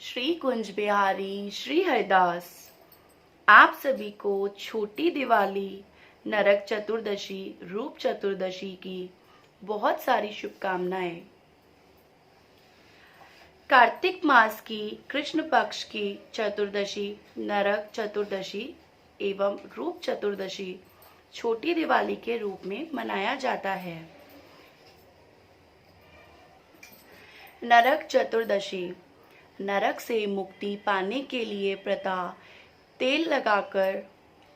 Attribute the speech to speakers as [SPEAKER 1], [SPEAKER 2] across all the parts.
[SPEAKER 1] श्री कुंज बिहारी श्री हरिदास। आप सभी को छोटी दिवाली, नरक चतुर्दशी, रूप चतुर्दशी की बहुत सारी शुभकामनाएं। कार्तिक मास की कृष्ण पक्ष की चतुर्दशी, नरक चतुर्दशी एवं रूप चतुर्दशी छोटी दिवाली के रूप में मनाया जाता है। नरक चतुर्दशी, नरक से मुक्ति पाने के लिए प्रतः तेल लगाकर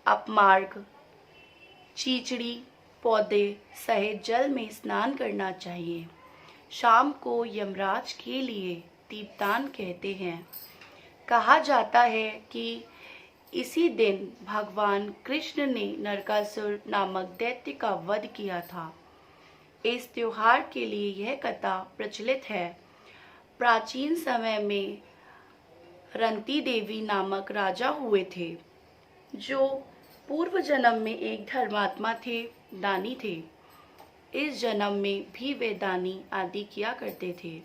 [SPEAKER 1] अपमार्ग, चीचड़ी, पौधे सहित जल में स्नान करना चाहिए। शाम को यमराज के लिए दीपदान कहते हैं। कहा जाता है कि इसी दिन भगवान कृष्ण ने नरकासुर नामक दैत्य का वध किया था। इस त्योहार के लिए यह कथा प्रचलित है। प्राचीन समय में रंती देवी नामक राजा हुए थे, जो पूर्व जन्म में एक धर्मात्मा थे, दानी थे। इस जन्म में भी वे दानी आदि किया करते थे।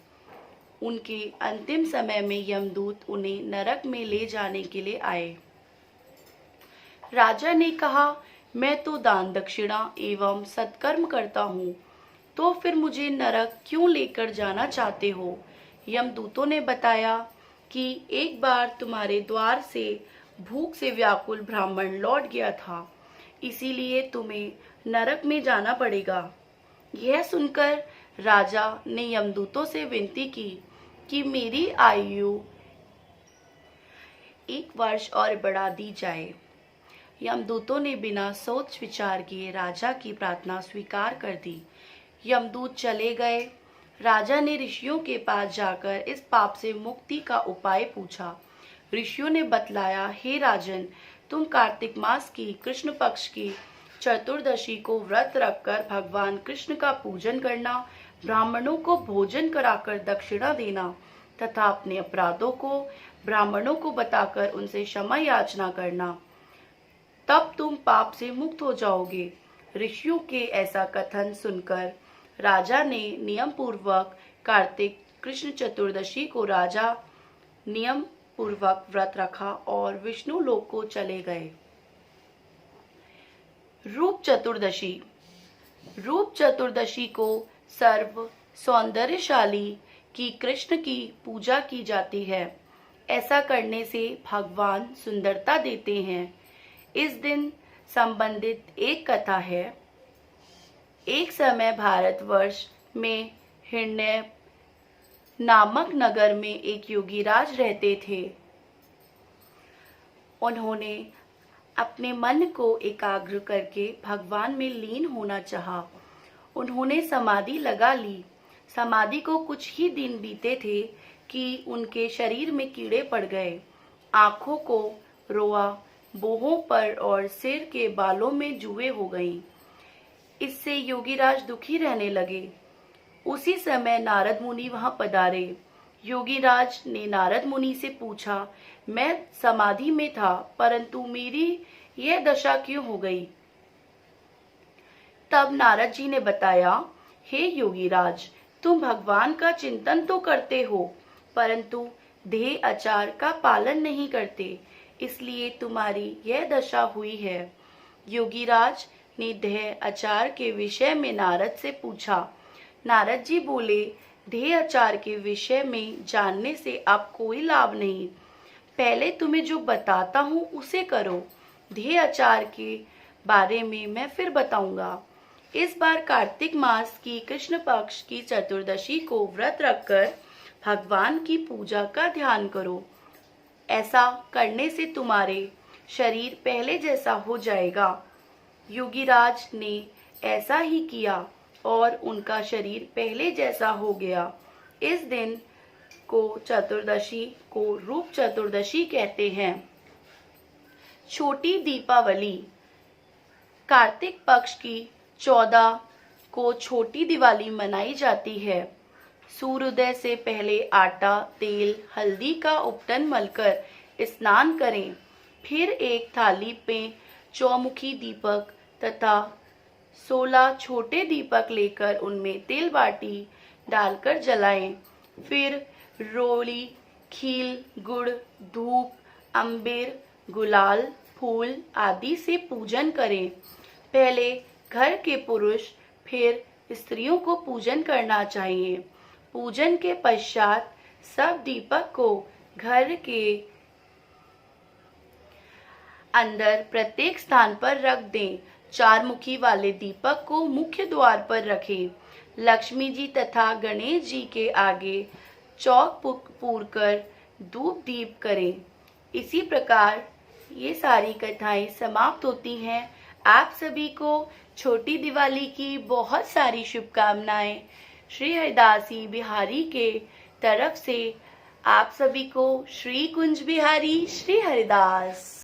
[SPEAKER 1] उनके अंतिम समय में यमदूत उन्हें नरक में ले जाने के लिए आए। राजा ने कहा, मैं तो दान दक्षिणा एवं सत्कर्म करता हूँ, तो फिर मुझे नरक क्यों लेकर जाना चाहते हो? यमदूतों ने बताया कि एक बार तुम्हारे द्वार से भूख से व्याकुल ब्राह्मण लौट गया था, इसीलिए तुम्हें नरक में जाना पड़ेगा। यह सुनकर राजा ने यमदूतों से विनती की कि मेरी आयु 1 वर्ष और बढ़ा दी जाए। यमदूतों ने बिना सोच विचार किए राजा की प्रार्थना स्वीकार कर दी। यमदूत चले गए। राजा ने ऋषियों के पास जाकर इस पाप से मुक्ति का उपाय पूछा। ऋषियों ने बतलाया, हे राजन, तुम कार्तिक मास की कृष्ण पक्ष की चतुर्दशी को व्रत रखकर भगवान कृष्ण का पूजन करना, ब्राह्मणों को भोजन कराकर दक्षिणा देना तथा अपने अपराधों को ब्राह्मणों को बताकर उनसे क्षमा याचना करना, तब तुम पाप से मुक्त हो जाओगे। ऋषियों के ऐसा कथन सुनकर राजा ने नियम पूर्वक कार्तिक कृष्ण चतुर्दशी को राजा नियम पूर्वक व्रत रखा और विष्णु लोक को चले गए। रूप चतुर्दशी, रूप चतुर्दशी को सर्व सौंदर्यशाली की कृष्ण की पूजा की जाती है। ऐसा करने से भगवान सुंदरता देते हैं। इस दिन संबंधित एक कथा है। एक समय भारतवर्ष में हिरण्य नामक नगर में एक योगीराज रहते थे। उन्होंने अपने मन को एकाग्र करके भगवान में लीन होना चाहा। उन्होंने समाधि लगा ली। समाधि को कुछ ही दिन बीते थे कि उनके शरीर में कीड़े पड़ गए। आंखों को रोआ, बोहों पर और सिर के बालों में जुएं हो गईं। इससे योगीराज दुखी रहने लगे। उसी समय नारद मुनि वहां पधारे। योगीराज ने नारद मुनि से पूछा, मैं समाधि में था, परंतु मेरी यह दशा क्यों हो गई? तब नारद जी ने बताया, हे योगीराज, तुम भगवान का चिंतन तो करते हो, परंतु देह आचार का पालन नहीं करते, इसलिए तुम्हारी यह दशा हुई है। योगीराज ने देह आचार के विषय में नारद से पूछा। नारद जी बोले, देह आचार के विषय में जानने से अब कोई लाभ नहीं। पहले तुम्हें जो बताता हूँ उसे करो। देह आचार के बारे में मैं फिर बताऊंगा। इस बार कार्तिक मास की कृष्ण पक्ष की चतुर्दशी को व्रत रखकर भगवान की पूजा का ध्यान करो। ऐसा करने से तुम्हारे शरीर पहले जैसा हो जाएगा। योगीराज ने ऐसा ही किया और उनका शरीर पहले जैसा हो गया। इस दिन को चतुर्दशी को रूप चतुर्दशी कहते हैं। छोटी दीपावली, कार्तिक पक्ष की 14 को छोटी दिवाली मनाई जाती है। सूर्योदय से पहले आटा, तेल, हल्दी का उपटन मलकर स्नान करें। फिर एक थाली में चौमुखी दीपक तथा 16 छोटे दीपक लेकर उनमें तिल बाटी डालकर जलाएं। फिर रोली खील, गुड़, धूप, अम्बेर, गुलाल, फूल आदि से पूजन करें। पहले घर के पुरुष फिर स्त्रियों को पूजन करना चाहिए। पूजन के पश्चात सब दीपक को घर के अंदर प्रत्येक स्थान पर रख दें। चार मुखी वाले दीपक को मुख्य द्वार पर रखें। लक्ष्मी जी तथा गणेश जी के आगे चौक पूरकर धूप दीप करें। इसी प्रकार ये सारी कथाएं समाप्त होती हैं। आप सभी को छोटी दिवाली की बहुत सारी शुभकामनाएं। श्री हरिदासी बिहारी के तरफ से आप सभी को श्री कुंज बिहारी श्री हरिदास।